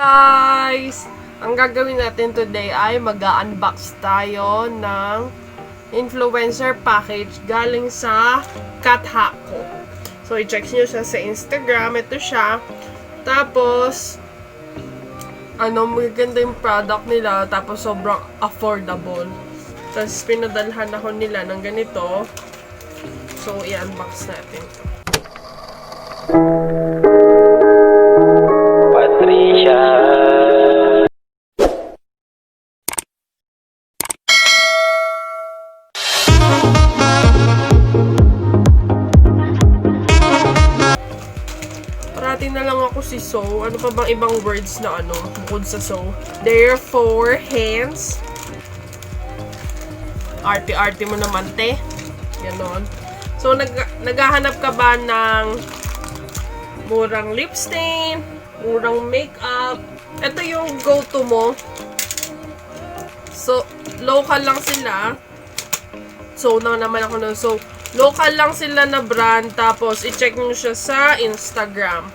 Guys! Ang gagawin natin today ay mag-unbox tayo ng influencer package galing sa Kathako. So, i-check nyo siya sa Instagram. Ito siya. Tapos, maganda yung product nila. Tapos, sobrang affordable. Tapos, pinadalhan ako nila ng ganito. So, i-unbox natin. Parating na lang ako si So. Ano pa bang ibang words na bukod sa So? Therefore, hence. Arte-arte mo naman, te. Ganon. So, naghahanap ka ba ng murang lip stain, murang makeup? Ito yung go-to mo. So, local lang sila. So, naman ako nun. So, local lang sila na brand. Tapos, i-check nyo siya sa Instagram.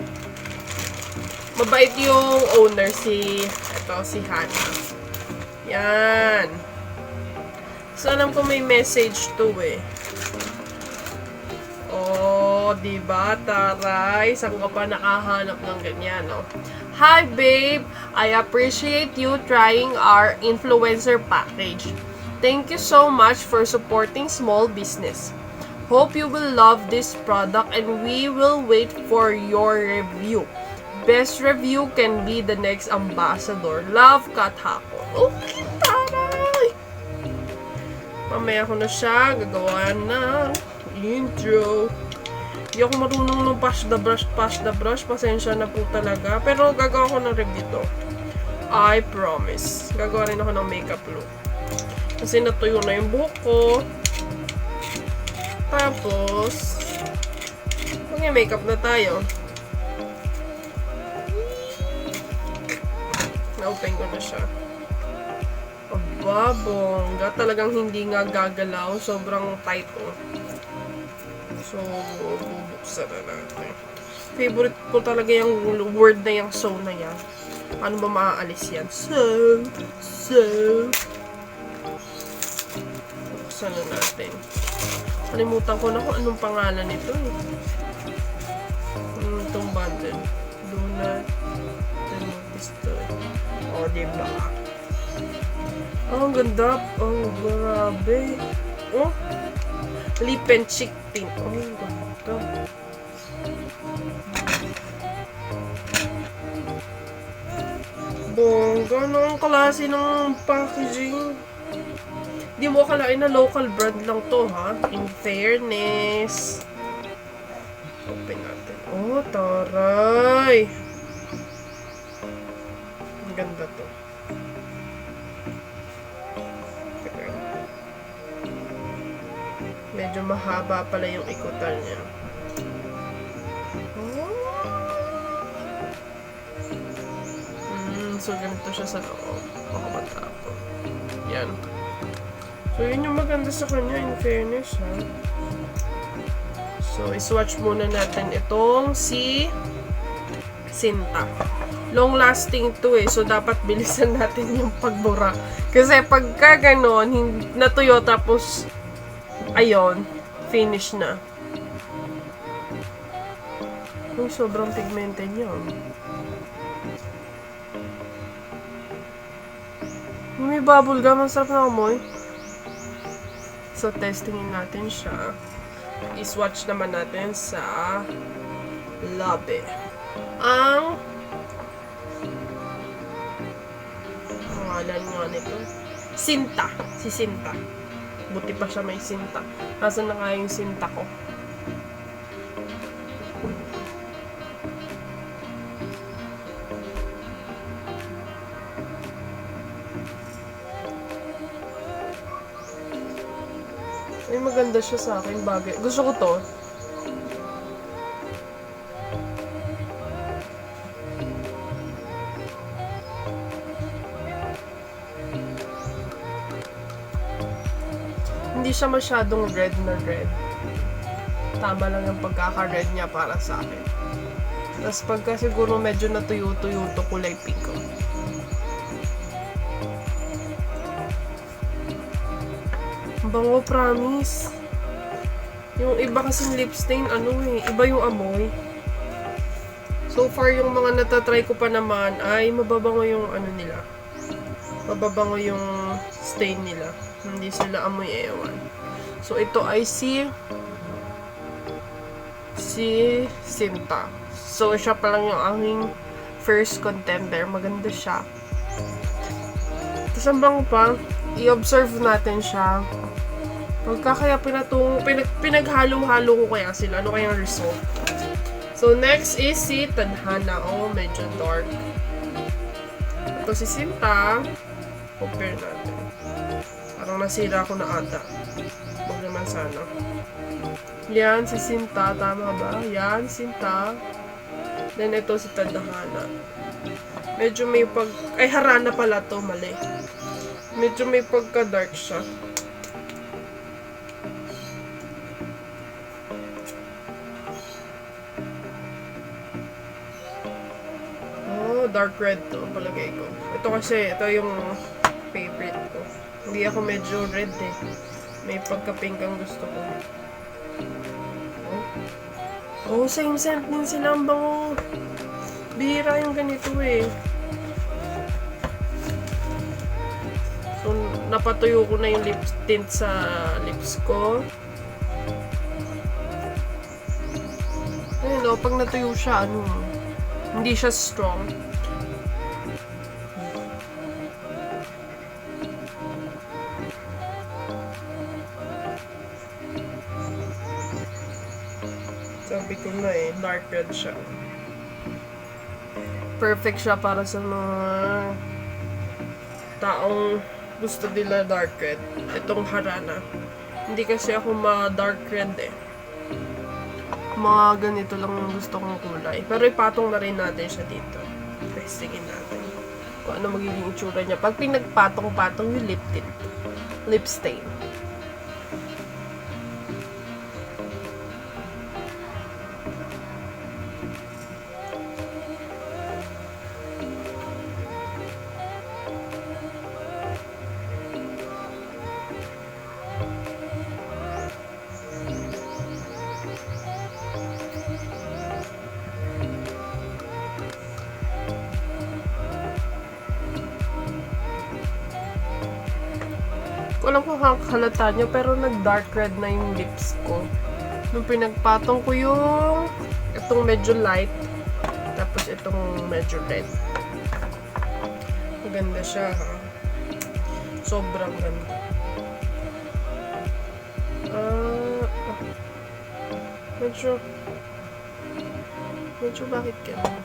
Mabait yung owner, si Hannah. Yan. So, alam ko may message to eh. Oh, diba? Taray. Saan ka pa nakahanap ng ganyan, no? Hi, babe. I appreciate you trying our influencer package. Thank you so much for supporting small business. Hope you will love this product and we will wait for your review. Best review can be the next ambassador. Love, Kathako. Okay, taray! Mamaya ko na siya gagawa ng intro. Hindi ako marunong ng pass the brush. Pasensya na po talaga. Pero gagawa ko ng review to. I promise. Gagawa rin ako ng makeup look. Kasi natuyo na yung buhok ko. Tapos, mag-makeup na tayo. Na-open ko na siya. Aba, bongga. Talagang hindi nga gagalaw. Sobrang tight, oh. So, bubuksan na natin. Favorite ko talaga yung word na yung so na yan. Ano ba maaalis yan? So. Buksan na natin. Kalimutan ko na kung anong pangalan nito eh. Itong bundle. Do not notice to it. O, diba? Oh, ang ganda. Oh, grabe. Oh, lip and cheek tint. Oh, ang ganda. Bongga, ang klase ng packaging. Di mo akalain na local brand lang to, ha? In fairness. Open natin. Oh, taray. Ang ganda to. Medyo mahaba pala yung ikutan niya. Oh. So, ganito siya sa loob. Makamatapon. Yan. So, yun yung maganda sa kanya, in fairness, ha? So, iswatch muna natin itong si Sinta. Long-lasting to eh. So, dapat bilisan natin yung pagbura. Kasi pagka ganon, natuyo tapos ayun, finish na. Uy, sobrang pigmented niya. May bubble gum. Ang sarap na amoy. So, testingin natin siya. I-swatch naman natin sa labi. Ang pangalan nga nito. Sinta. Si Sinta. Buti pa siya may Sinta. Nasaan na nga yung Sinta ko? Ay, maganda siya sa akin. Bagay. Gusto ko to. Hindi siya masyadong red na red. Tama lang yung pagkaka-red niya para sa akin. Tapos pagka siguro medyo natuyo-tuyo to, kulay pink ko. Bango, promise. Yung iba kasing lip stain, iba yung amoy. So far, yung mga natatry ko pa naman ay mababango yung nila. Mababango yung stain nila. Hindi sila amoy ewan. So, ito ay si Sinta. So, siya pa lang yung aking first contender. Maganda siya. Tapos, ang bango pa, i-observe natin siya. Pagka kaya pinaghalo-halo ko kaya sila. Ano kaya ang result? So, next is si Tadhana. Oh, medyo dark. Ito si Sinta. Compare natin. Parang nasira ko na ata. Huwag naman sana. Yan, si Sinta. Tama ba? Yan, Sinta. Then, ito si Tadhana. Medyo may ay, Harana pala to. Mali. Medyo may pagka-dark siya. Oh, dark red to. Palagay ko. Ito kasi, ito yung favorite ko. Hindi ako medyo red eh. May pagka-pink ang gusto ko. Oh, same scent din sila. Ang bango. Bihira yung ganito eh. So, napatuyo ko na yung lip tint sa lips ko. Ayun o, pag natuyo siya, hindi siya strong. Sabi ko na eh, dark red siya. Perfect siya para sa mga taong gusto nila dark red. Itong Harana. Hindi kasi ako ma-dark red eh. Mga ganito lang yung gusto kong kulay. Pero ipatong na rin natin siya dito. Testingin natin kung ano magiging itsura niya pag pinagpatong-patong yung lip tint. Lip stain. Alam ko halata nyo, pero nag-dark red na yung lips ko. Nung pinagpatong ko yung itong medyo light, tapos itong medyo red. Maganda siya, ha? Sobrang ganda. Medyo bakit ganun?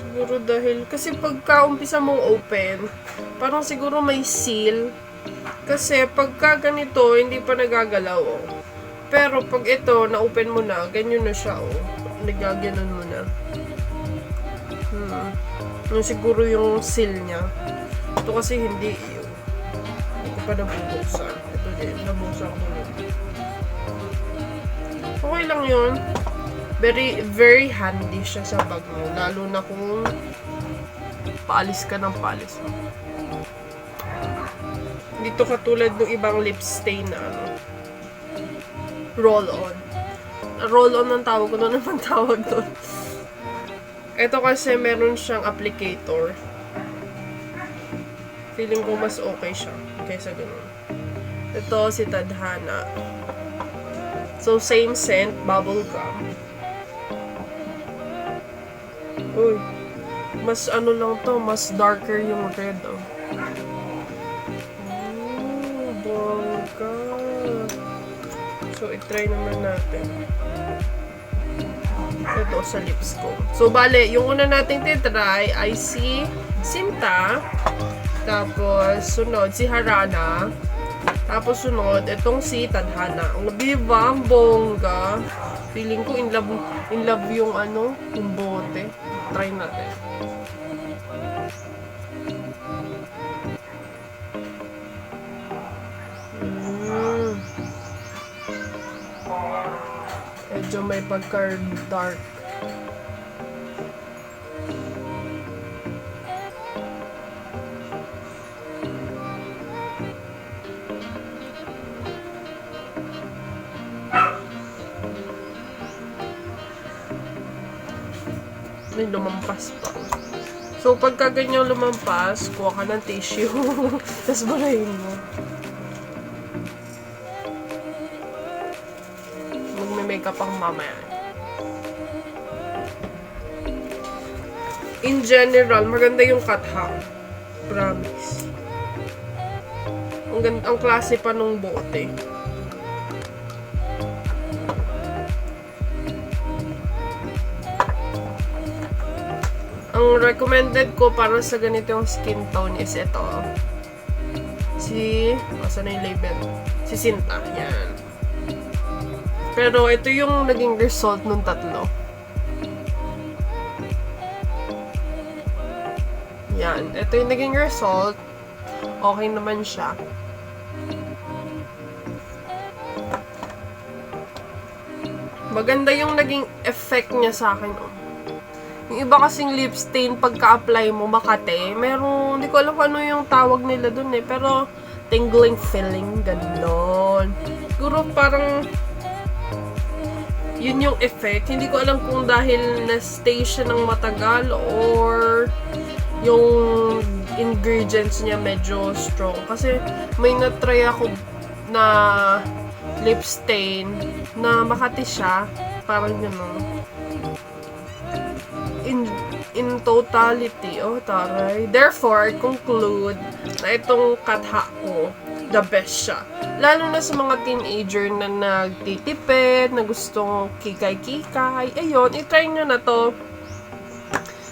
Siguro dahil, kasi pagka umpisa mong open, parang siguro may seal. Kasi pagka ganito, hindi pa nagagalaw, oh. Pero pag ito, na-open mo na, ganyan na siya, oh. Nagaganon mo na. Yung siguro yung seal niya. Ito kasi hindi, hindi ko pa nabubuksan. Ito din, nabuksan ko yun. Okay lang yun. Very, very handy siya sa bag mo. Lalo na kung paalis ka ng paalis mo. Dito katulad ng ibang lip stain na roll-on. Roll-on ang tawag ko. Ano naman tawag doon? Ito kasi meron siyang applicator. Feeling ko mas okay siya kaysa ganun. Ito si Tadhana. So, same scent, bubblegum. Uy. Mas lang to, mas darker yung red, oh. Bongga. So, itry naman natin. Ito sa lips ko. So, bale, yung una nating titry ay si Sinta. Tapos, sunod si Harana. Tapos, sunod, itong si Tadhana. Ang diba, ang bongga. Feeling ko in love yung yung bote. Try natin. Medyo may pagka-dark. May lumampas pa. So, pagka ganyan lumampas, kuha ka ng tissue. Tapos barayin mo. Magme-makeup ang mamaya. In general, maganda yung katha. Promise. Ang klase pa nung bote. Ang recommended ko para sa ganitong skin tone is ito. Asan na yung label? Si Sinta. Yan. Pero ito yung naging result nung tatlo. Yan. Ito yung naging result. Okay naman siya. Maganda yung naging effect niya sa akin. Oh. Yung iba kasing lip stain, pagka-apply mo, makate. Meron, hindi ko alam kung ano yung tawag nila dun eh. Pero, tingling feeling, ganon. Siguro parang, yun yung effect. Hindi ko alam kung dahil na-stay siya ng matagal or yung ingredients niya medyo strong. Kasi, may na-try ako na lip stain na makati siya. Parang gano'n. In totality, taray. Therefore, I conclude na itong katha ko, the best siya. Lalo na sa mga teenager na nagtitipid, na gustong kikay-kikay. Ayun, itry nyo na to.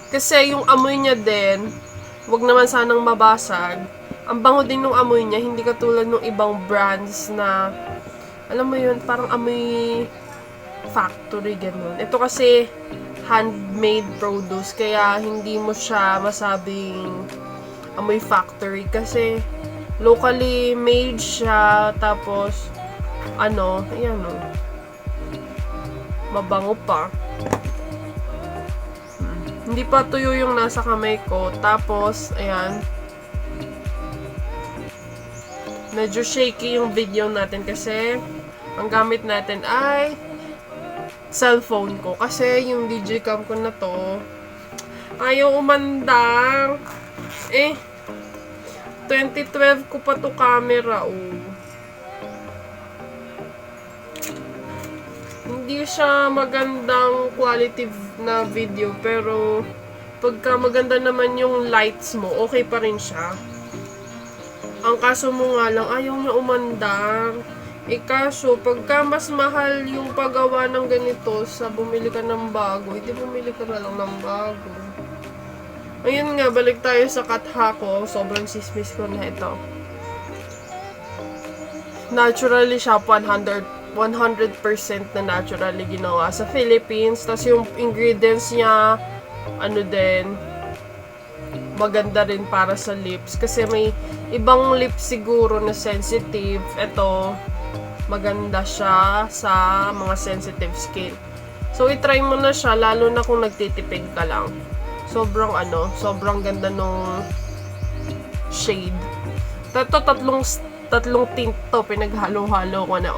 Kasi yung amoy niya din, wag naman sanang mabasag. Ang bango din ng amoy niya, hindi katulad ng ibang brands na, alam mo yun, parang amoy factory, ganun. Ito kasi, handmade produce, kaya hindi mo siya masabing amoy factory kasi locally made siya, tapos ayan o, mabango pa. Hindi pa tuyo yung nasa kamay ko, tapos ayan, medyo shaky yung video natin kasi ang gamit natin ay cellphone ko. Kasi yung DJ cam ko na to, ayaw umandang. 2012 ko pa to camera, Hindi siya magandang quality na video, pero pagka maganda naman yung lights mo, okay pa rin siya. Ang kaso mo nga lang, ayaw niya umandang. Kaso, pagka mas mahal yung paggawa ng ganito sa bumili ka ng bago, hindi bumili ka na lang ng bago. Ayun nga, balik tayo sa katha ko. Sobrang sismis ko na ito. Naturally siya, 100% na naturally ginawa sa Philippines. Tapos yung ingredients niya, maganda rin para sa lips. Kasi may ibang lips siguro na sensitive. Ito, maganda siya sa mga sensitive skin. So, itry mo na siya, lalo na kung nagtitipid ka lang. Sobrang ganda nung shade. Tatlong tint to, pinaghalo-halo ko na.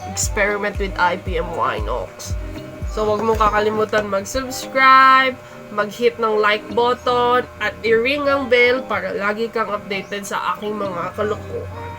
Experiment with Ipmyknox. So, wag mong kakalimutan mag-subscribe, mag-hit ng like button, at i-ring ang bell para lagi kang updated sa aking mga kalokohan.